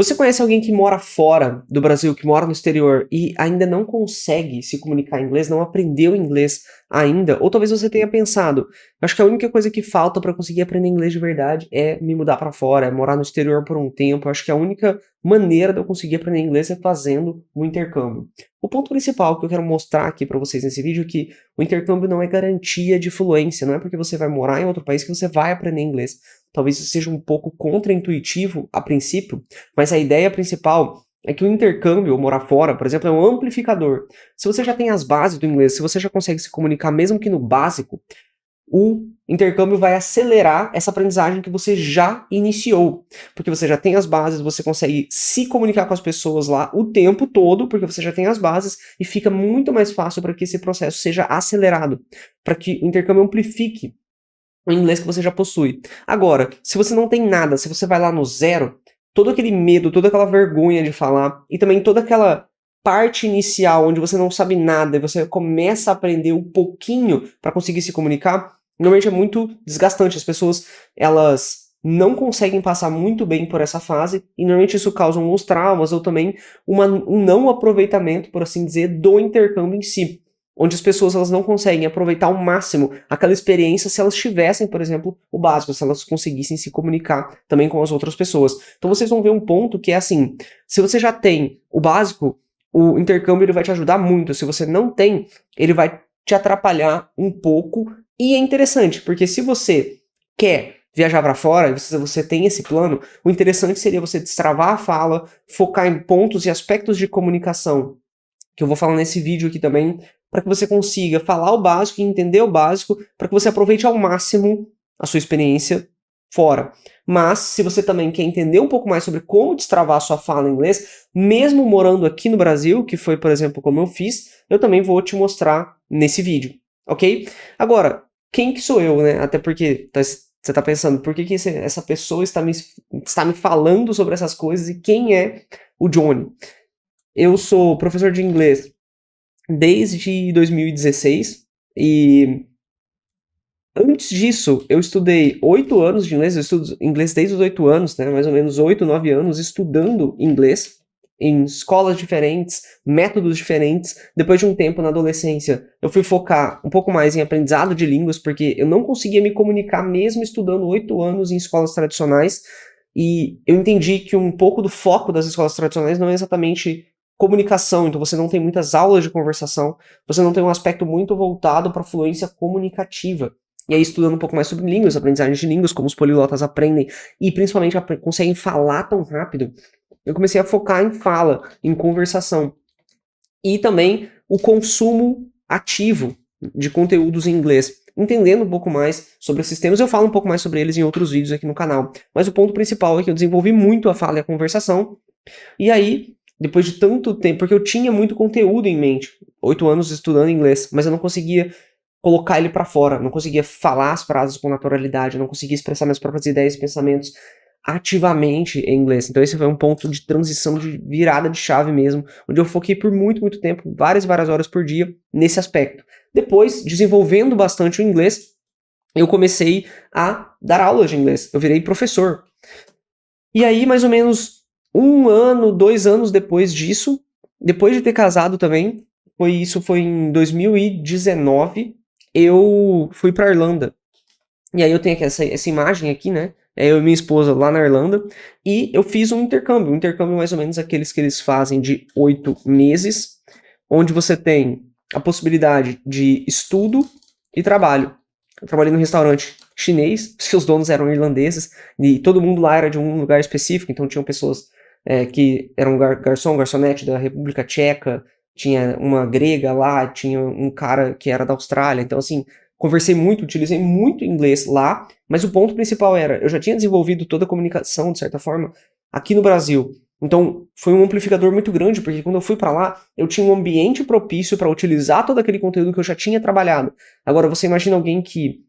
Você conhece alguém que mora fora do Brasil, que mora no exterior e ainda não consegue se comunicar em inglês, não aprendeu inglês ainda? Ou talvez você tenha pensado, acho que a única coisa que falta para conseguir aprender inglês de verdade é me mudar para fora, é morar no exterior por um tempo. Acho que a única maneira de eu conseguir aprender inglês é fazendo um intercâmbio. O ponto principal que eu quero mostrar aqui para vocês nesse vídeo é que o intercâmbio não é garantia de fluência, não é porque você vai morar em outro país que você vai aprender inglês. Talvez isso seja um pouco contraintuitivo a princípio, mas a ideia principal é que o intercâmbio, ou morar fora, por exemplo, é um amplificador. Se você já tem as bases do inglês, se você já consegue se comunicar mesmo que no básico, o intercâmbio vai acelerar essa aprendizagem que você já iniciou, porque você já tem as bases, você consegue se comunicar com as pessoas lá o tempo todo, porque você já tem as bases, e fica muito mais fácil para que esse processo seja acelerado, para que o intercâmbio amplifique o inglês que você já possui. Agora, se você não tem nada, se você vai lá no zero, todo aquele medo, toda aquela vergonha de falar, e também toda aquela parte inicial onde você não sabe nada e você começa a aprender um pouquinho para conseguir se comunicar, normalmente é muito desgastante. As pessoas, elas não conseguem passar muito bem por essa fase, e normalmente isso causa alguns traumas ou também um não aproveitamento, por assim dizer, do intercâmbio em si, onde as pessoas elas não conseguem aproveitar ao máximo aquela experiência se elas tivessem, por exemplo, o básico, se elas conseguissem se comunicar também com as outras pessoas. Então vocês vão ver um ponto que é assim, se você já tem o básico, o intercâmbio ele vai te ajudar muito. Se você não tem, ele vai te atrapalhar um pouco. E é interessante, porque se você quer viajar para fora, você tem esse plano, o interessante seria você destravar a fala, focar em pontos e aspectos de comunicação, que eu vou falar nesse vídeo aqui também, para que você consiga falar o básico e entender o básico, para que você aproveite ao máximo a sua experiência fora. Mas, se você também quer entender um pouco mais sobre como destravar a sua fala em inglês, mesmo morando aqui no Brasil, que foi, por exemplo, como eu fiz, eu também vou te mostrar nesse vídeo, ok? Agora, quem que sou eu, né? Até porque você está pensando, por que essa pessoa está me falando sobre essas coisas e quem é o Johnny? Eu sou professor de inglês desde 2016 e antes disso eu estudei 8 anos de inglês. Eu estudo inglês desde os 8 anos, né, mais ou menos 8, 9 anos estudando inglês em escolas diferentes, métodos diferentes. Depois de um tempo na adolescência, eu fui focar um pouco mais em aprendizado de línguas, porque eu não conseguia me comunicar mesmo estudando 8 anos em escolas tradicionais, e eu entendi que um pouco do foco das escolas tradicionais não é exatamente comunicação, então você não tem muitas aulas de conversação, você não tem um aspecto muito voltado para a fluência comunicativa. E aí, estudando um pouco mais sobre línguas, aprendizagem de línguas, como os poliglotas aprendem, e principalmente conseguem falar tão rápido, eu comecei a focar em fala, em conversação. E também o consumo ativo de conteúdos em inglês. Entendendo um pouco mais sobre esses temas, eu falo um pouco mais sobre eles em outros vídeos aqui no canal. Mas o ponto principal é que eu desenvolvi muito a fala e a conversação, e aí, depois de tanto tempo, porque eu tinha muito conteúdo em mente, 8 anos estudando inglês, mas eu não conseguia colocar ele pra fora, não conseguia falar as frases com naturalidade, não conseguia expressar minhas próprias ideias e pensamentos ativamente em inglês. Então esse foi um ponto de transição, de virada de chave mesmo, onde eu foquei por muito, muito tempo, várias horas por dia, nesse aspecto. Depois, desenvolvendo bastante o inglês, eu comecei a dar aulas de inglês, eu virei professor. E aí, mais ou menos 1 ano, 2 anos depois disso, depois de ter casado também, isso foi em 2019, eu fui pra Irlanda. E aí eu tenho aqui essa imagem aqui, né? É eu e minha esposa lá na Irlanda, e eu fiz um intercâmbio mais ou menos aqueles que eles fazem de 8 meses, onde você tem a possibilidade de estudo e trabalho. Eu trabalhei num restaurante chinês, seus donos eram irlandeses, e todo mundo lá era de um lugar específico, então tinham pessoas que eram garçonete da República Tcheca, tinha uma grega lá, tinha um cara que era da Austrália, então assim, conversei muito, utilizei muito inglês lá, mas o ponto principal era, eu já tinha desenvolvido toda a comunicação, de certa forma, aqui no Brasil. Então, foi um amplificador muito grande, porque quando eu fui para lá, eu tinha um ambiente propício para utilizar todo aquele conteúdo que eu já tinha trabalhado. Agora, você imagina alguém que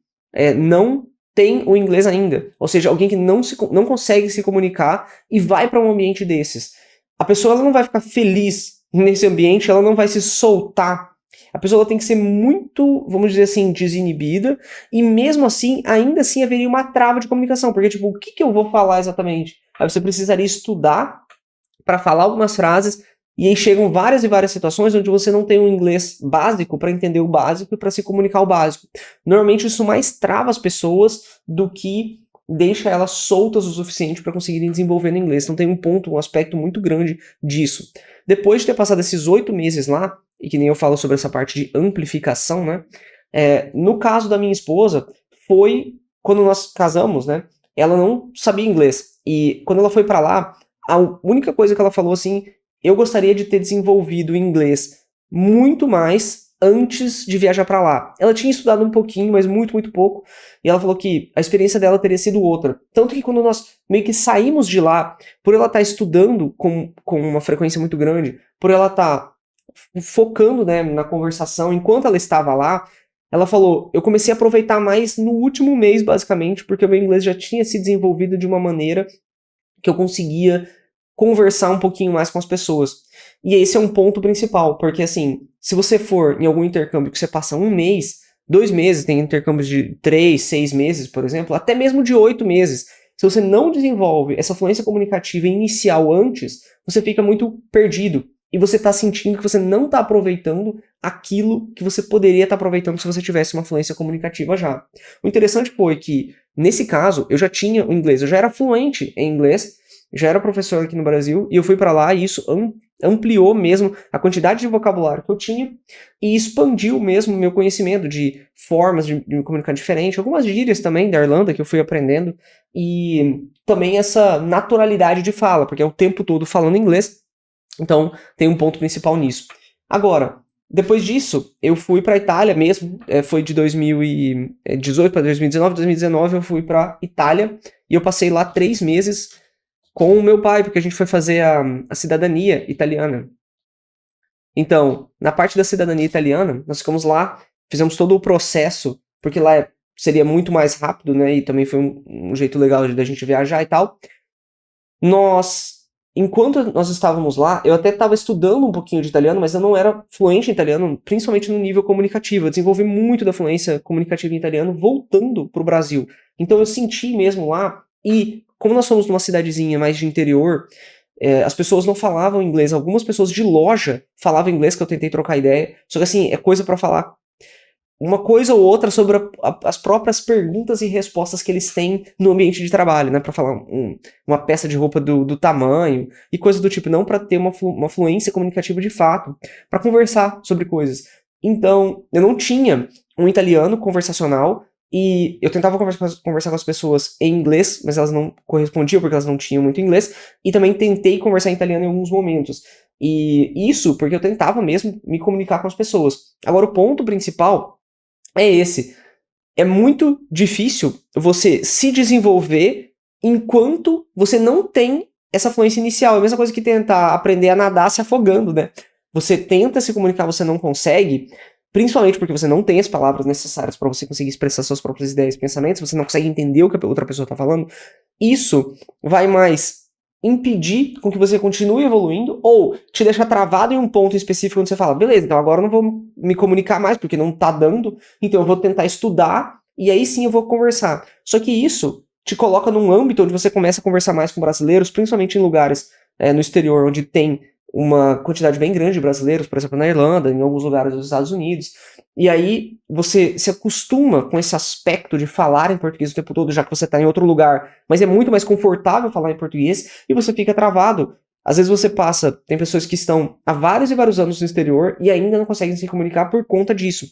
não tem o inglês ainda, ou seja, alguém que não consegue se comunicar e vai para um ambiente desses. A pessoa ela não vai ficar feliz nesse ambiente, ela não vai se soltar. A pessoa tem que ser muito, vamos dizer assim, desinibida, e mesmo assim, ainda assim haveria uma trava de comunicação, porque tipo, o que eu vou falar exatamente? Aí você precisaria estudar para falar algumas frases, e aí chegam várias e várias situações onde você não tem um inglês básico para entender o básico e para se comunicar o básico. Normalmente isso mais trava as pessoas do que deixa elas soltas o suficiente para conseguirem desenvolver no inglês. Então tem um aspecto muito grande disso. Depois de ter passado esses 8 meses lá, e que nem eu falo sobre essa parte de amplificação, né? No caso da minha esposa, foi quando nós casamos, né? Ela não sabia inglês. E quando ela foi para lá, a única coisa que ela falou assim, eu gostaria de ter desenvolvido o inglês muito mais antes de viajar para lá. Ela tinha estudado um pouquinho, mas muito, muito pouco, e ela falou que a experiência dela teria sido outra. Tanto que quando nós meio que saímos de lá, por ela estar estudando com uma frequência muito grande, por ela estar focando, né, na conversação enquanto ela estava lá, ela falou, eu comecei a aproveitar mais no último mês, basicamente, porque o meu inglês já tinha se desenvolvido de uma maneira que eu conseguia conversar um pouquinho mais com as pessoas. E esse é um ponto principal, porque assim, se você for em algum intercâmbio que você passa 1 mês, 2 meses, tem intercâmbios de 3, 6 meses, por exemplo, até mesmo de 8 meses, se você não desenvolve essa fluência comunicativa inicial antes, você fica muito perdido. E você está sentindo que você não está aproveitando aquilo que você poderia estar aproveitando se você tivesse uma fluência comunicativa já. O interessante foi que, nesse caso, eu já tinha o inglês, eu já era fluente em inglês, já era professor aqui no Brasil, e eu fui para lá e isso ampliou mesmo a quantidade de vocabulário que eu tinha e expandiu mesmo o meu conhecimento de formas de me comunicar diferente, algumas gírias também da Irlanda que eu fui aprendendo, e também essa naturalidade de fala, porque é o tempo todo falando inglês, então tem um ponto principal nisso. Agora, depois disso, eu fui para a Itália mesmo, foi de 2018 para 2019 eu fui para Itália, e eu passei lá 3 meses com o meu pai, porque a gente foi fazer a cidadania italiana. Então, na parte da cidadania italiana, nós ficamos lá, fizemos todo o processo, porque lá seria muito mais rápido, né, e também foi um jeito legal da gente viajar e tal. Enquanto nós estávamos lá, eu até estava estudando um pouquinho de italiano, mas eu não era fluente em italiano, principalmente no nível comunicativo. Eu desenvolvi muito da fluência comunicativa em italiano voltando para o Brasil. Então eu senti mesmo lá, e como nós fomos numa cidadezinha mais de interior, as pessoas não falavam inglês. Algumas pessoas de loja falavam inglês, que eu tentei trocar ideia. Só que assim, é coisa para falar uma coisa ou outra sobre as próprias perguntas e respostas que eles têm no ambiente de trabalho, né? Para falar uma peça de roupa do tamanho e coisas do tipo, não para ter uma fluência comunicativa de fato, para conversar sobre coisas. Então, eu não tinha um italiano conversacional e eu tentava conversar com as pessoas em inglês, mas elas não correspondiam porque elas não tinham muito inglês, e também tentei conversar em italiano em alguns momentos. E isso porque eu tentava mesmo me comunicar com as pessoas. Agora, o ponto principal é esse. É muito difícil você se desenvolver enquanto você não tem essa fluência inicial. É a mesma coisa que tentar aprender a nadar se afogando, né? Você tenta se comunicar, você não consegue, principalmente porque você não tem as palavras necessárias para você conseguir expressar suas próprias ideias e pensamentos, você não consegue entender o que a outra pessoa está falando. Isso vai mais impedir com que você continue evoluindo ou te deixar travado em um ponto específico onde você fala, beleza, então agora eu não vou me comunicar mais porque não tá dando, então eu vou tentar estudar e aí sim eu vou conversar. Só que isso te coloca num âmbito onde você começa a conversar mais com brasileiros, principalmente em lugares no exterior onde tem uma quantidade bem grande de brasileiros, por exemplo, na Irlanda, em alguns lugares dos Estados Unidos, e aí você se acostuma com esse aspecto de falar em português o tempo todo, já que você está em outro lugar, mas é muito mais confortável falar em português, e você fica travado. Às vezes você tem pessoas que estão há vários e vários anos no exterior e ainda não conseguem se comunicar por conta disso,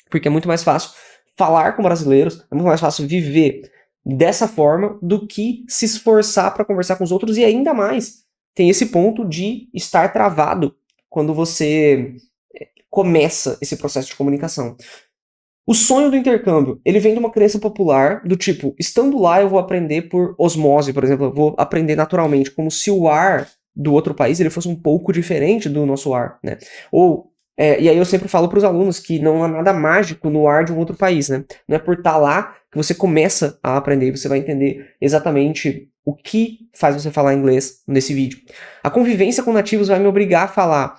porque é muito mais fácil falar com brasileiros, é muito mais fácil viver dessa forma do que se esforçar para conversar com os outros, e ainda mais tem esse ponto de estar travado quando você começa esse processo de comunicação. O sonho do intercâmbio, ele vem de uma crença popular do tipo, estando lá eu vou aprender por osmose, por exemplo, eu vou aprender naturalmente, como se o ar do outro país ele fosse um pouco diferente do nosso ar, né? E aí eu sempre falo para os alunos que não há nada mágico no ar de um outro país, né? Não é por estar lá que você começa a aprender e você vai entender exatamente o que faz você falar inglês nesse vídeo. A convivência com nativos vai me obrigar a falar.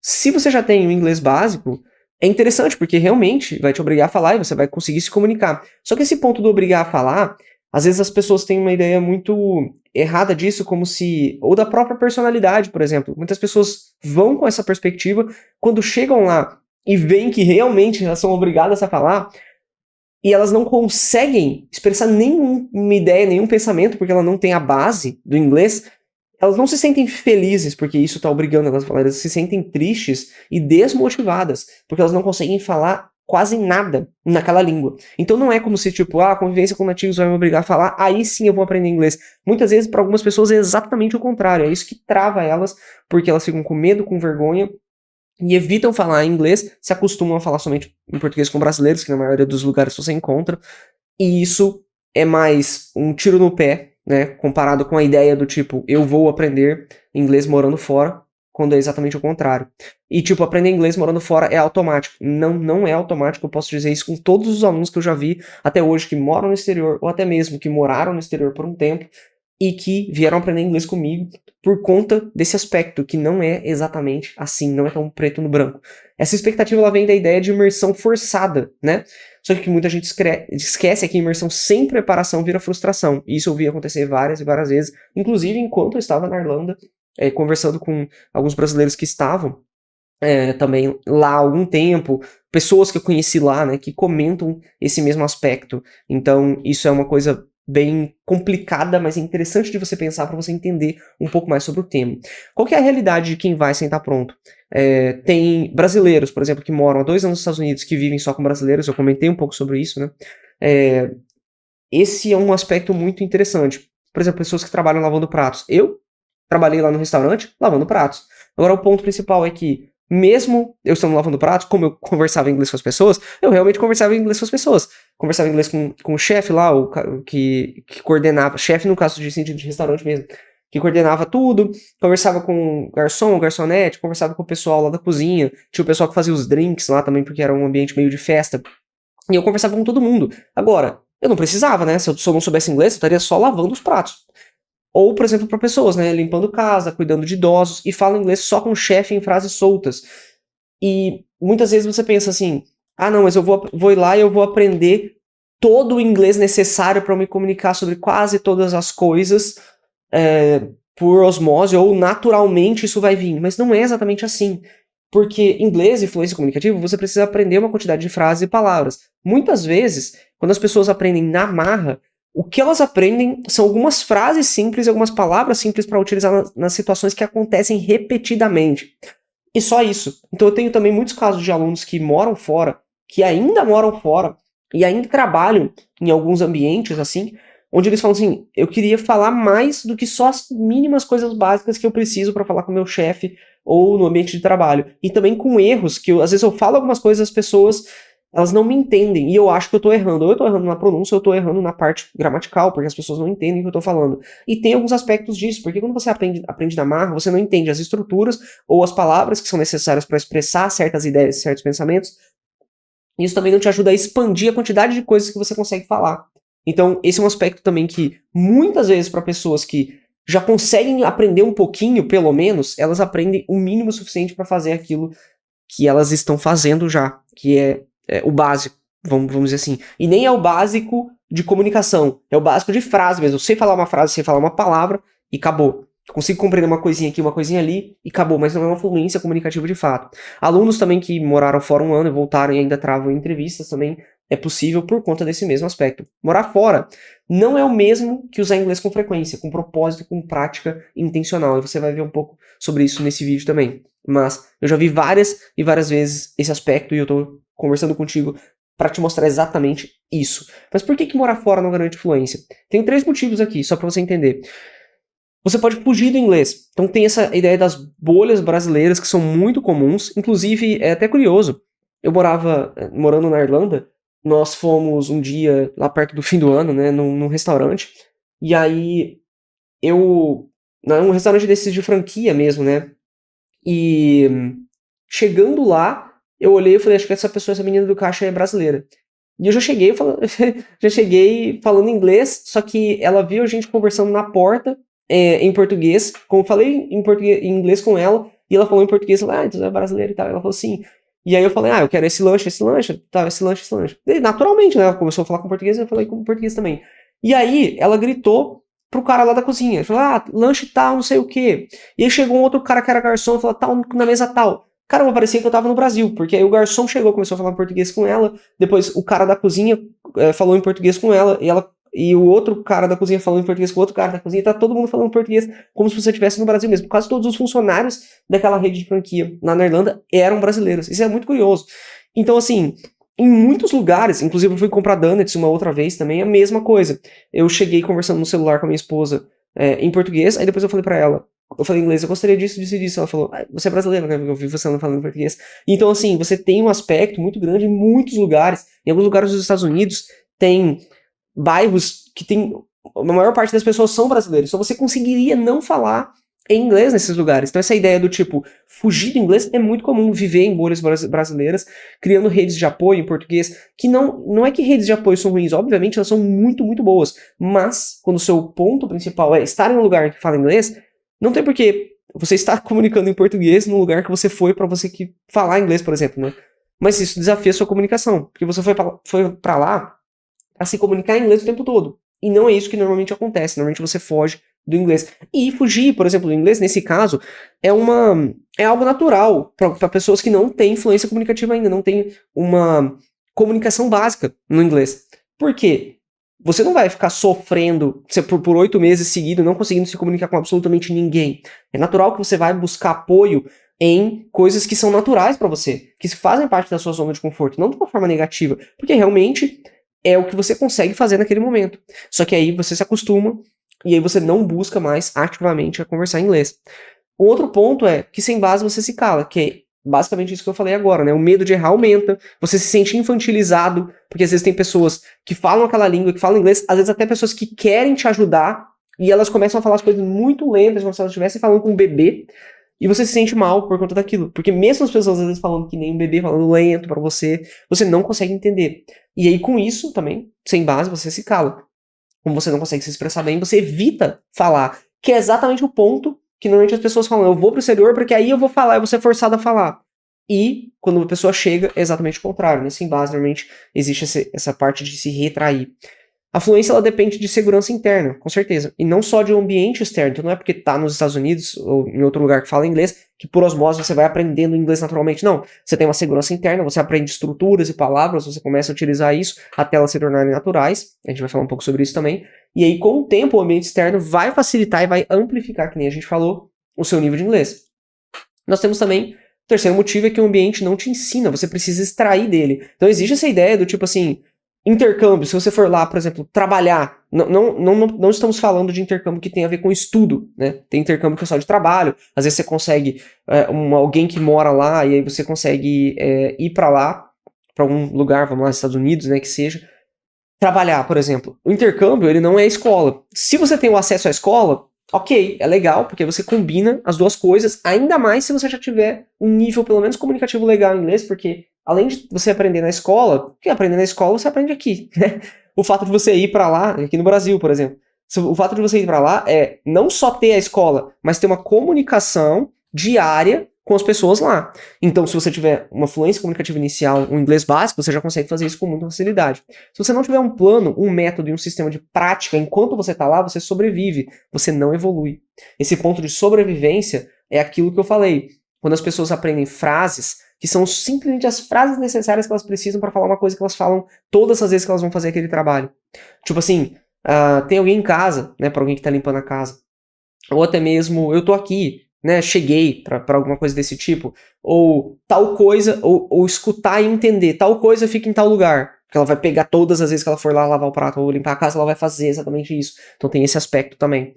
Se você já tem o inglês básico, é interessante, porque realmente vai te obrigar a falar e você vai conseguir se comunicar. Só que esse ponto do obrigar a falar Às vezes as pessoas têm uma ideia muito errada disso, como se... Ou da própria personalidade, por exemplo. Muitas pessoas vão com essa perspectiva, quando chegam lá e veem que realmente elas são obrigadas a falar, e elas não conseguem expressar nenhuma ideia, nenhum pensamento, porque ela não tem a base do inglês, elas não se sentem felizes porque isso está obrigando elas a falar, elas se sentem tristes e desmotivadas, porque elas não conseguem falar quase nada naquela língua. Então não é como se, tipo, a convivência com nativos vai me obrigar a falar, aí sim eu vou aprender inglês. Muitas vezes, para algumas pessoas, é exatamente o contrário, é isso que trava elas, porque elas ficam com medo, com vergonha, e evitam falar inglês, se acostumam a falar somente em português com brasileiros, que na maioria dos lugares você encontra, e isso é mais um tiro no pé, né, comparado com a ideia do tipo, eu vou aprender inglês morando fora, quando é exatamente o contrário. E tipo, aprender inglês morando fora é automático. Não, não é automático, eu posso dizer isso com todos os alunos que eu já vi até hoje que moram no exterior, ou até mesmo que moraram no exterior por um tempo, e que vieram aprender inglês comigo por conta desse aspecto, que não é exatamente assim, não é tão preto no branco. Essa expectativa ela vem da ideia de imersão forçada, né? Só que muita gente esquece que imersão sem preparação vira frustração. E isso eu vi acontecer várias e várias vezes, inclusive enquanto eu estava na Irlanda, conversando com alguns brasileiros que estavam também lá há algum tempo, pessoas que eu conheci lá, né, que comentam esse mesmo aspecto. Então, isso é uma coisa bem complicada, mas é interessante de você pensar para você entender um pouco mais sobre o tema. Qual que é a realidade de quem vai sem estar pronto? Tem brasileiros, por exemplo, que moram há 2 anos nos Estados Unidos, que vivem só com brasileiros, eu comentei um pouco sobre isso, né? Esse é um aspecto muito interessante. Por exemplo, pessoas que trabalham lavando pratos. Eu trabalhei lá no restaurante lavando pratos. Agora, o ponto principal é que, mesmo eu estando lavando pratos, como eu conversava inglês com as pessoas, eu realmente conversava inglês com as pessoas. Conversava inglês com o chefe lá, que coordenava, chefe no caso de sentido de restaurante mesmo, que coordenava tudo, conversava com o garçom, garçonete, conversava com o pessoal lá da cozinha, tinha o pessoal que fazia os drinks lá também, porque era um ambiente meio de festa, e eu conversava com todo mundo. Agora, eu não precisava, né? Se eu não soubesse inglês, eu estaria só lavando os pratos. Ou, por exemplo, para pessoas, né, limpando casa, cuidando de idosos, e fala inglês só com o chefe em frases soltas. E muitas vezes você pensa assim, ah não, mas eu vou ir lá e eu vou aprender todo o inglês necessário para eu me comunicar sobre quase todas as coisas por osmose, ou naturalmente isso vai vir. Mas não é exatamente assim. Porque inglês e fluência comunicativa, você precisa aprender uma quantidade de frases e palavras. Muitas vezes, quando as pessoas aprendem na marra, o que elas aprendem são algumas frases simples e algumas palavras simples para utilizar nas situações que acontecem repetidamente. E só isso. Então eu tenho também muitos casos de alunos que moram fora, que ainda moram fora e ainda trabalham em alguns ambientes assim, onde eles falam assim, eu queria falar mais do que só as mínimas coisas básicas que eu preciso para falar com o meu chefe ou no ambiente de trabalho. E também com erros, que às vezes eu falo algumas coisas, as pessoas elas não me entendem, e eu acho que eu tô errando. Ou eu tô errando na pronúncia, ou eu tô errando na parte gramatical, porque as pessoas não entendem o que eu tô falando. E tem alguns aspectos disso, porque quando você aprende na marra, você não entende as estruturas ou as palavras que são necessárias para expressar certas ideias, certos pensamentos. E isso também não te ajuda a expandir a quantidade de coisas que você consegue falar. Então, esse é um aspecto também que, muitas vezes, para pessoas que já conseguem aprender um pouquinho, pelo menos, elas aprendem o mínimo suficiente para fazer aquilo que elas estão fazendo já, que é o básico, vamos dizer assim. E nem é o básico de comunicação, é o básico de frase mesmo. Eu sei falar uma frase, sei falar uma palavra e acabou. Eu consigo compreender uma coisinha aqui, uma coisinha ali e acabou, mas não é uma fluência comunicativa de fato. Alunos também que moraram fora um ano e voltaram e ainda travam entrevistas também é possível por conta desse mesmo aspecto. Morar fora não é o mesmo que usar inglês com frequência, com propósito, com prática intencional. E você vai ver um pouco sobre isso nesse vídeo também. Mas eu já vi várias e várias vezes esse aspecto e eu tô conversando contigo para te mostrar exatamente isso. Mas por que morar fora não garante fluência? Tem 3 motivos aqui, só para você entender. Você pode fugir do inglês. Então tem essa ideia das bolhas brasileiras que são muito comuns. Inclusive, é até curioso. Eu morando na Irlanda, nós fomos um dia lá perto do fim do ano, né, num restaurante. E aí, um restaurante desses de franquia mesmo, né? E chegando lá, eu olhei e falei, acho que essa menina do caixa é brasileira. E eu já cheguei falando inglês, só que ela viu a gente conversando na porta em português, como eu falei em inglês com ela, e ela falou em português, então é brasileira e tal. Ela falou assim. E aí eu falei, eu quero esse lanche, tá, esse lanche. E naturalmente, né? Ela começou a falar com português, eu falei com português também. E aí, ela gritou pro cara lá da cozinha. Falou, lanche tal, não sei o quê. E aí chegou um outro cara que era garçom e falou, tal, na mesa tal. Cara, parecia que eu tava no Brasil, porque aí o garçom chegou, começou a falar português com ela, depois o cara da cozinha falou em português com ela, e o outro cara da cozinha falou em português com o outro cara da cozinha, tá todo mundo falando português como se você estivesse no Brasil mesmo. Quase todos os funcionários daquela rede de franquia na Irlanda eram brasileiros. Isso é muito curioso. Então, assim, em muitos lugares, inclusive eu fui comprar donuts uma outra vez também, a mesma coisa. Eu cheguei conversando no celular com a minha esposa em português, aí depois eu falei pra ela, eu falei em inglês, eu gostaria disso, disso e disso. Ela falou, você é brasileiro, né? Porque eu vi você não falando português. Então, assim, você tem um aspecto muito grande em muitos lugares. Em alguns lugares dos Estados Unidos, tem bairros que tem... A maior parte das pessoas são brasileiros. Então você conseguiria não falar em inglês nesses lugares. Então essa ideia do tipo, fugir do inglês é muito comum, viver em bolhas brasileiras, criando redes de apoio em português, que não é que redes de apoio são ruins, obviamente elas são muito, muito boas. Mas, quando o seu ponto principal é estar em um lugar que fala inglês, não tem porquê você estar comunicando em português num lugar que você foi pra você que falar inglês, por exemplo, né? Mas isso desafia a sua comunicação, porque você foi pra lá pra se comunicar em inglês o tempo todo. E não é isso que normalmente acontece, normalmente você foge do inglês. E fugir, por exemplo, do inglês, nesse caso, é algo natural para pessoas que não têm influência comunicativa ainda, não têm uma comunicação básica no inglês. Por quê? Você não vai ficar sofrendo por 8 meses seguidos, não conseguindo se comunicar com absolutamente ninguém. É natural que você vai buscar apoio em coisas que são naturais para você, que fazem parte da sua zona de conforto, não de uma forma negativa, porque realmente é o que você consegue fazer naquele momento. Só que aí você se acostuma e aí você não busca mais ativamente a conversar em inglês. O outro ponto é que sem base você se cala, que é basicamente isso que eu falei agora, né? O medo de errar aumenta, você se sente infantilizado, porque às vezes tem pessoas que falam aquela língua, que falam inglês, às vezes até pessoas que querem te ajudar, e elas começam a falar as coisas muito lentas, como se elas estivessem falando com um bebê, e você se sente mal por conta daquilo. Porque mesmo as pessoas às vezes falando que nem um bebê, falando lento pra você não consegue entender. E aí com isso também, sem base, você se cala. Como você não consegue se expressar bem, você evita falar, que é exatamente o ponto que normalmente as pessoas falam, eu vou pro exterior porque aí eu vou falar, eu vou ser forçado a falar. E quando a pessoa chega, é exatamente o contrário, né? Sem base, normalmente existe essa parte de se retrair. A fluência, ela depende de segurança interna, com certeza. E não só de um ambiente externo. Então não é porque tá nos Estados Unidos ou em outro lugar que fala inglês, que por osmose você vai aprendendo inglês naturalmente. Não. Você tem uma segurança interna, você aprende estruturas e palavras, você começa a utilizar isso até elas se tornarem naturais. A gente vai falar um pouco sobre isso também. E aí, com o tempo, o ambiente externo vai facilitar e vai amplificar, que nem a gente falou, o seu nível de inglês. Nós temos também... O terceiro motivo é que o ambiente não te ensina, você precisa extrair dele. Então existe essa ideia do tipo assim... Intercâmbio, se você for lá, por exemplo, trabalhar, não estamos falando de intercâmbio que tem a ver com estudo, né? Tem intercâmbio que é só de trabalho, às vezes você consegue alguém que mora lá e aí você consegue ir para lá, para algum lugar, vamos lá, Estados Unidos, né, que seja, trabalhar, por exemplo. O intercâmbio, ele não é escola. Se você tem o acesso à escola, ok, é legal, porque você combina as duas coisas, ainda mais se você já tiver um nível, pelo menos, comunicativo legal em inglês, porque além de você aprender na escola, porque aprender na escola você aprende aqui, né? O fato de você ir pra lá, aqui no Brasil, por exemplo, o fato de você ir pra lá é não só ter a escola, mas ter uma comunicação diária com as pessoas lá. Então, se você tiver uma fluência comunicativa inicial, um inglês básico, você já consegue fazer isso com muita facilidade. Se você não tiver um plano, um método e um sistema de prática, enquanto você está lá, você sobrevive, você não evolui. Esse ponto de sobrevivência é aquilo que eu falei. Quando as pessoas aprendem frases, que são simplesmente as frases necessárias que elas precisam para falar uma coisa que elas falam todas as vezes que elas vão fazer aquele trabalho. Tipo assim, tem alguém em casa, né, para alguém que está limpando a casa. Ou até mesmo, eu tô aqui, né, cheguei pra alguma coisa desse tipo, ou tal coisa, ou escutar e entender, tal coisa fica em tal lugar, porque ela vai pegar todas as vezes que ela for lá lavar o prato ou limpar a casa, ela vai fazer exatamente isso, então tem esse aspecto também.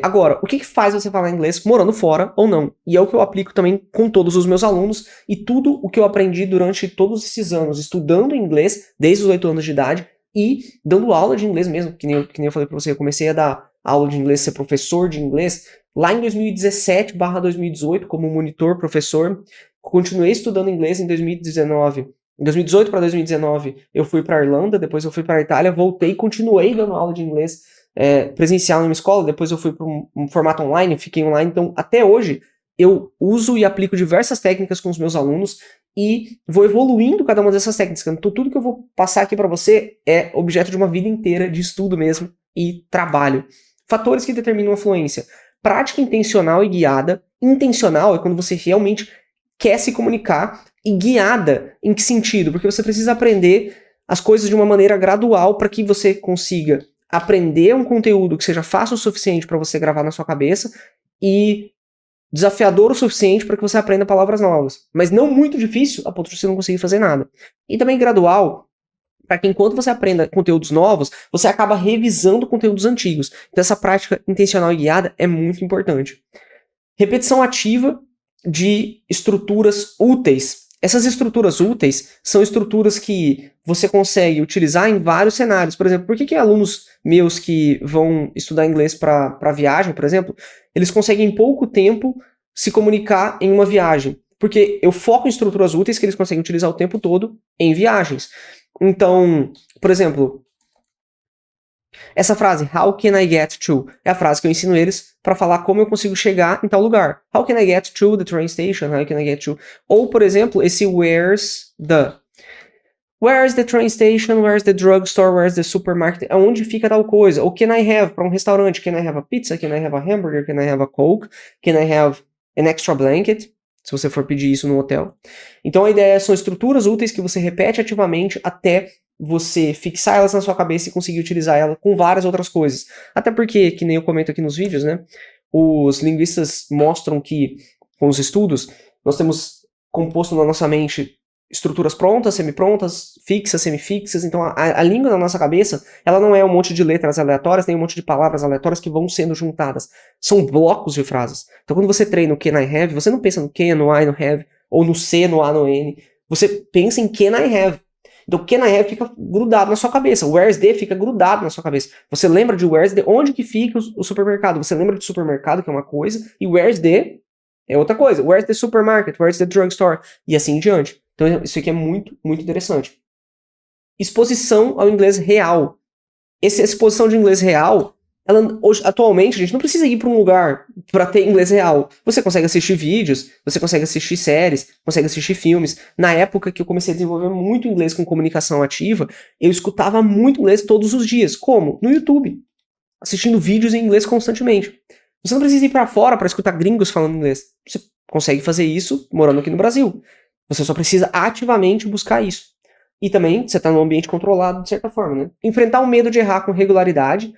Agora, o que faz você falar inglês morando fora ou não? E é o que eu aplico também com todos os meus alunos, e tudo o que eu aprendi durante todos esses anos, estudando inglês, desde os 8 anos de idade, e dando aula de inglês mesmo, que nem eu falei pra você, eu comecei a dar aula de inglês, ser professor de inglês, lá em 2017/2018, como monitor, professor. Continuei estudando inglês em 2019. Em 2018 para 2019, eu fui para a Irlanda, depois eu fui para a Itália, voltei e continuei dando aula de inglês presencial em uma escola, depois eu fui para um formato online, fiquei online, então até hoje eu uso e aplico diversas técnicas com os meus alunos e vou evoluindo cada uma dessas técnicas. Então, tudo que eu vou passar aqui para você é objeto de uma vida inteira de estudo mesmo e trabalho. Fatores que determinam a fluência. Prática intencional e guiada. Intencional é quando você realmente quer se comunicar, e guiada em que sentido? Porque você precisa aprender as coisas de uma maneira gradual para que você consiga aprender um conteúdo que seja fácil o suficiente para você gravar na sua cabeça e desafiador o suficiente para que você aprenda palavras novas, mas não muito difícil a ponto de você não conseguir fazer nada. E também gradual, para que enquanto você aprenda conteúdos novos, você acaba revisando conteúdos antigos. Então essa prática intencional e guiada é muito importante. Repetição ativa de estruturas úteis. Essas estruturas úteis são estruturas que você consegue utilizar em vários cenários. Por exemplo, por que alunos meus que vão estudar inglês para viagem, por exemplo, eles conseguem em pouco tempo se comunicar em uma viagem? Porque eu foco em estruturas úteis que eles conseguem utilizar o tempo todo em viagens. Então, por exemplo, essa frase, how can I get to? É a frase que eu ensino eles para falar como eu consigo chegar em tal lugar. How can I get to the train station? How can I get to? Ou, por exemplo, esse where's the. Where's the train station? Where's the drugstore? Where's the supermarket? Aonde fica tal coisa? Ou can I have para um restaurante? Can I have a pizza? Can I have a hamburger? Can I have a Coke? Can I have an extra blanket? Se você for pedir isso no hotel. Então a ideia são estruturas úteis que você repete ativamente até você fixar elas na sua cabeça e conseguir utilizar ela com várias outras coisas. Até porque, que nem eu comento aqui nos vídeos, né? Os linguistas mostram que, com os estudos, nós temos composto na nossa mente estruturas prontas, semiprontas, fixas, semifixas. Então a língua na nossa cabeça, ela não é um monte de letras aleatórias, nem um monte de palavras aleatórias que vão sendo juntadas. São blocos de frases. Então quando você treina o can I have, você não pensa no can, no I, no have, ou no C, no A, no N. Você pensa em can I have. Então, can I have fica grudado na sua cabeça. Where's the fica grudado na sua cabeça. Você lembra de where's the, onde que fica o supermercado. Você lembra de supermercado, que é uma coisa, e where's the é outra coisa. Where's the supermarket? Where's the drugstore? E assim em diante. Então, isso aqui é muito, muito interessante. Exposição ao inglês real. Essa exposição de inglês real, ela, hoje, atualmente, a gente não precisa ir para um lugar para ter inglês real. Você consegue assistir vídeos, você consegue assistir séries, consegue assistir filmes. Na época que eu comecei a desenvolver muito inglês com comunicação ativa, eu escutava muito inglês todos os dias. Como? No YouTube. Assistindo vídeos em inglês constantemente. Você não precisa ir para fora para escutar gringos falando inglês. Você consegue fazer isso morando aqui no Brasil. Você só precisa ativamente buscar isso. E também, você está num ambiente controlado, de certa forma, né? Enfrentar o medo de errar com regularidade.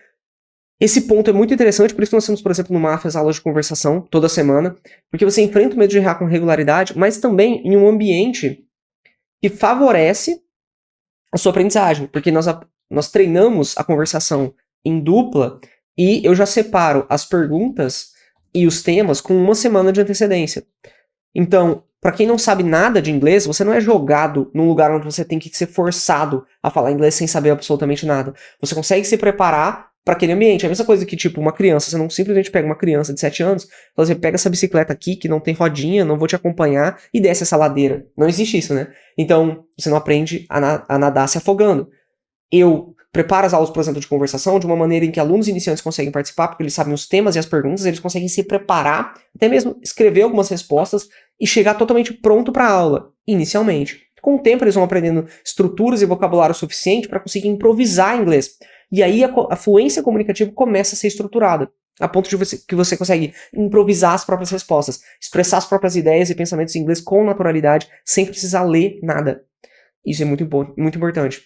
Esse ponto é muito interessante, por isso que nós temos, por exemplo, no Mafia, aulas de conversação toda semana, porque você enfrenta o medo de errar com regularidade, mas também em um ambiente que favorece a sua aprendizagem, porque nós treinamos a conversação em dupla e eu já separo as perguntas e os temas com uma semana de antecedência. Então, para quem não sabe nada de inglês, você não é jogado num lugar onde você tem que ser forçado a falar inglês sem saber absolutamente nada. Você consegue se preparar para aquele ambiente. É a mesma coisa que, tipo, uma criança. Você não simplesmente pega uma criança de 7 anos, você pega essa bicicleta aqui que não tem rodinha, não vou te acompanhar, e desce essa ladeira. Não existe isso, né? Então, você não aprende a nadar se afogando. Eu preparo as aulas, por exemplo, de conversação de uma maneira em que alunos iniciantes conseguem participar, porque eles sabem os temas e as perguntas, eles conseguem se preparar, até mesmo escrever algumas respostas e chegar totalmente pronto para a aula, inicialmente. Com o tempo, eles vão aprendendo estruturas e vocabulário suficiente para conseguir improvisar inglês. E aí a fluência comunicativa começa a ser estruturada, a ponto de que você consegue improvisar as próprias respostas, expressar as próprias ideias e pensamentos em inglês com naturalidade, sem precisar ler nada. Isso é muito importante.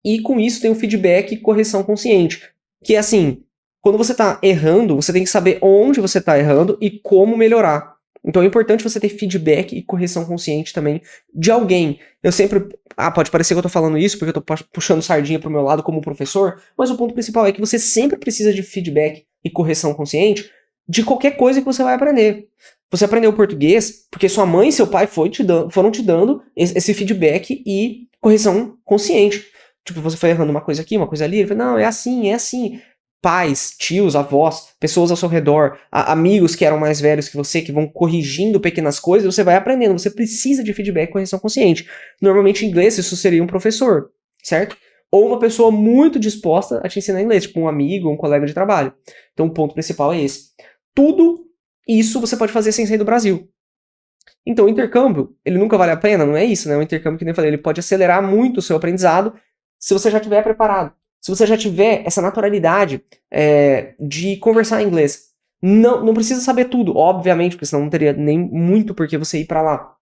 E com isso tem o feedback e correção consciente, que é assim, quando você está errando, você tem que saber onde você está errando e como melhorar. Então é importante você ter feedback e correção consciente também de alguém. Eu sempre... pode parecer que eu tô falando isso porque eu tô puxando sardinha pro meu lado como professor, mas o ponto principal é que você sempre precisa de feedback e correção consciente de qualquer coisa que você vai aprender. Você aprendeu português porque sua mãe e seu pai foram te dando esse feedback e correção consciente. Tipo, você foi errando uma coisa aqui, uma coisa ali, ele falou, não, é assim, é assim. Pais, tios, avós, pessoas ao seu redor, amigos que eram mais velhos que você, que vão corrigindo pequenas coisas, você vai aprendendo, você precisa de feedback e correção consciente. Normalmente em inglês isso seria um professor, certo? Ou uma pessoa muito disposta a te ensinar inglês, tipo um amigo, um colega de trabalho. Então o ponto principal é esse. Tudo isso você pode fazer sem sair do Brasil. Então o intercâmbio, ele nunca vale a pena? Não é isso, né? O intercâmbio, que nem eu falei, ele pode acelerar muito o seu aprendizado se você já estiver preparado. Se você já tiver essa naturalidade de conversar em inglês. Não precisa saber tudo, obviamente, porque senão não teria nem muito por que você ir para lá.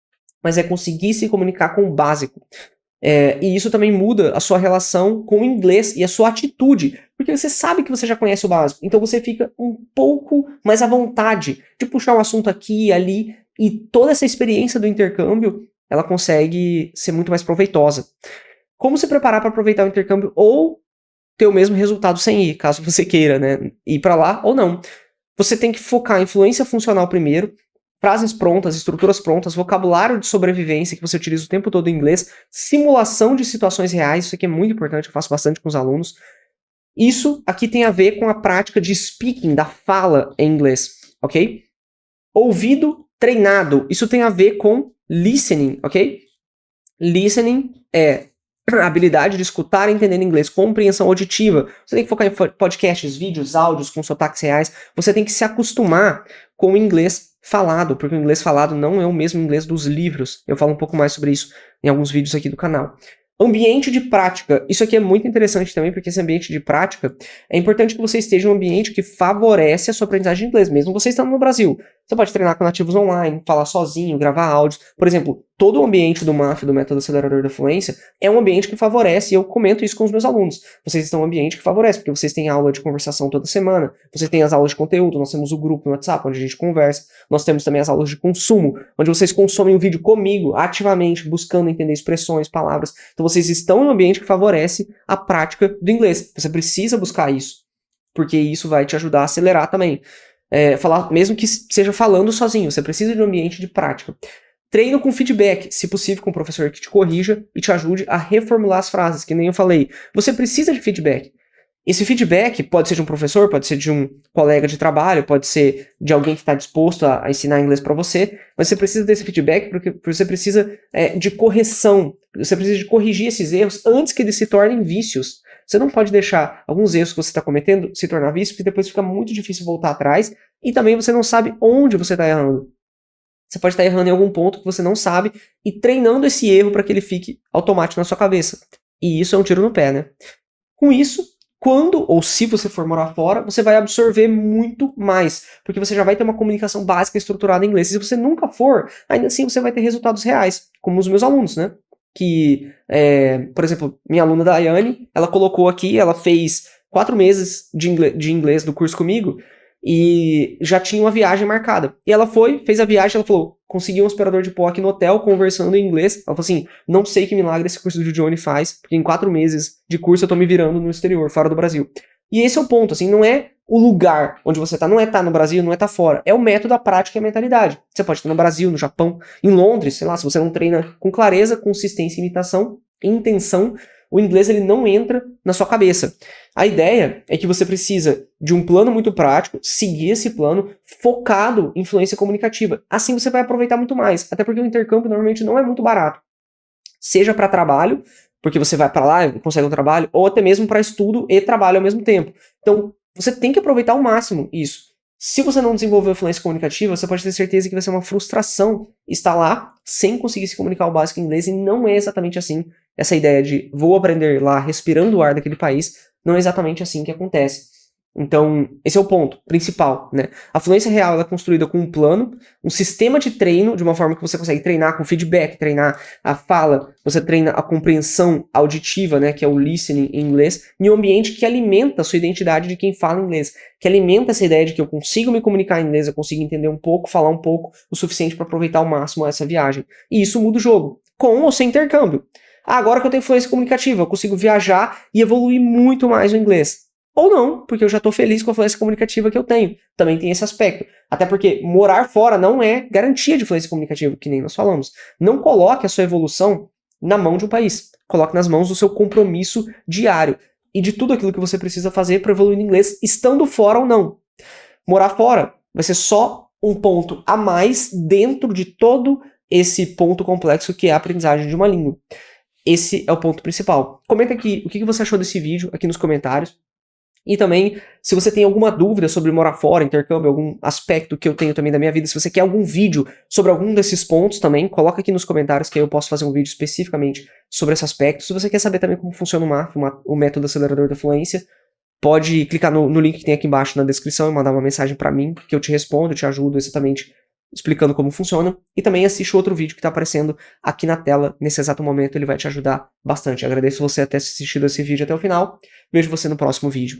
Mas é conseguir se comunicar com o básico. E isso também muda a sua relação com o inglês e a sua atitude, porque você sabe que você já conhece o básico, então você fica um pouco mais à vontade de puxar um assunto aqui e ali, e toda essa experiência do intercâmbio, ela consegue ser muito mais proveitosa. Como se preparar para aproveitar o intercâmbio ou ter o mesmo resultado sem ir, caso você queira, né, ir para lá ou não. Você tem que focar em influência funcional primeiro, frases prontas, estruturas prontas, vocabulário de sobrevivência que você utiliza o tempo todo em inglês, simulação de situações reais, isso aqui é muito importante, eu faço bastante com os alunos. Isso aqui tem a ver com a prática de speaking, da fala em inglês, ok? Ouvido treinado, isso tem a ver com listening, ok? Listening é a habilidade de escutar e entender inglês, compreensão auditiva. Você tem que focar em podcasts, vídeos, áudios com sotaques reais. Você tem que se acostumar com o inglês falado, porque o inglês falado não é o mesmo inglês dos livros. Eu falo um pouco mais sobre isso em alguns vídeos aqui do canal. Ambiente de prática. Isso aqui é muito interessante também, porque esse ambiente de prática é importante que você esteja em um ambiente que favorece a sua aprendizagem de inglês, mesmo você estando no Brasil. Você pode treinar com nativos online, falar sozinho, gravar áudios. Por exemplo, todo o ambiente do MAF, do Método Acelerador da Fluência, é um ambiente que favorece, e eu comento isso com os meus alunos. Vocês estão em um ambiente que favorece, porque vocês têm aula de conversação toda semana, vocês têm as aulas de conteúdo, nós temos o grupo no WhatsApp, onde a gente conversa, nós temos também as aulas de consumo, onde vocês consomem o vídeo comigo, ativamente, buscando entender expressões, palavras. Então vocês estão em um ambiente que favorece a prática do inglês. Você precisa buscar isso, porque isso vai te ajudar a acelerar também. Falar, mesmo que seja falando sozinho, você precisa de um ambiente de prática. Treino com feedback, se possível com um professor que te corrija e te ajude a reformular as frases, que nem eu falei. Você precisa de feedback. Esse feedback pode ser de um professor, pode ser de um colega de trabalho, pode ser de alguém que está disposto a ensinar inglês para você, mas você precisa desse feedback porque você precisa de correção, você precisa de corrigir esses erros antes que eles se tornem vícios. Você não pode deixar alguns erros que você está cometendo se tornar vício, porque depois fica muito difícil voltar atrás, e também você não sabe onde você está errando. Você pode estar errando em algum ponto que você não sabe, e treinando esse erro para que ele fique automático na sua cabeça. E isso é um tiro no pé, né? Com isso, quando ou se você for morar fora, você vai absorver muito mais, porque você já vai ter uma comunicação básica estruturada em inglês. E se você nunca for, ainda assim você vai ter resultados reais, como os meus alunos, né? Que, por exemplo, minha aluna Daiane, ela colocou aqui, ela fez 4 meses de inglês do curso comigo e já tinha uma viagem marcada. E ela fez a viagem, ela falou, consegui um aspirador de pó aqui no hotel, conversando em inglês. Ela falou assim, não sei que milagre esse curso do Johnny faz, porque em 4 meses de curso eu tô me virando no exterior, fora do Brasil. E esse é o ponto, assim, não é o lugar onde você tá, não é estar no Brasil, não é estar fora, é o método, a prática e a mentalidade. Você pode estar no Brasil, no Japão, em Londres, sei lá, se você não treina com clareza, consistência, imitação, intenção, o inglês ele não entra na sua cabeça. A ideia é que você precisa de um plano muito prático, seguir esse plano, focado em influência comunicativa. Assim você vai aproveitar muito mais, até porque o intercâmbio normalmente não é muito barato. Seja para trabalho, porque você vai para lá e consegue um trabalho, ou até mesmo para estudo e trabalho ao mesmo tempo. Então, você tem que aproveitar ao máximo isso. Se você não desenvolver influência comunicativa, você pode ter certeza que vai ser uma frustração estar lá sem conseguir se comunicar o básico em inglês, e não é exatamente assim. Essa ideia de vou aprender lá respirando o ar daquele país, não é exatamente assim que acontece. Então, esse é o ponto principal, né? A fluência real ela é construída com um plano, um sistema de treino, de uma forma que você consegue treinar com feedback, treinar a fala, você treina a compreensão auditiva, né, que é o listening em inglês, em um ambiente que alimenta a sua identidade de quem fala inglês, que alimenta essa ideia de que eu consigo me comunicar em inglês, eu consigo entender um pouco, falar um pouco, o suficiente para aproveitar ao máximo essa viagem. E isso muda o jogo, com ou sem intercâmbio. Agora que eu tenho fluência comunicativa, eu consigo viajar e evoluir muito mais no inglês. Ou não, porque eu já estou feliz com a fluência comunicativa que eu tenho. Também tem esse aspecto. Até porque morar fora não é garantia de fluência comunicativa, que nem nós falamos. Não coloque a sua evolução na mão de um país. Coloque nas mãos do seu compromisso diário e de tudo aquilo que você precisa fazer para evoluir no inglês, estando fora ou não. Morar fora vai ser só um ponto a mais dentro de todo esse ponto complexo que é a aprendizagem de uma língua. Esse é o ponto principal. Comenta aqui o que você achou desse vídeo aqui nos comentários. E também, se você tem alguma dúvida sobre morar fora, intercâmbio, algum aspecto que eu tenho também da minha vida, se você quer algum vídeo sobre algum desses pontos também, coloca aqui nos comentários que aí eu posso fazer um vídeo especificamente sobre esse aspecto. Se você quer saber também como funciona o MAF, o método acelerador da fluência, pode clicar no link que tem aqui embaixo na descrição e mandar uma mensagem para mim, que eu te respondo, eu te ajudo exatamente explicando como funciona. E também assiste outro vídeo que está aparecendo aqui na tela nesse exato momento, ele vai te ajudar bastante. Eu agradeço você ter assistido esse vídeo até o final. Vejo você no próximo vídeo.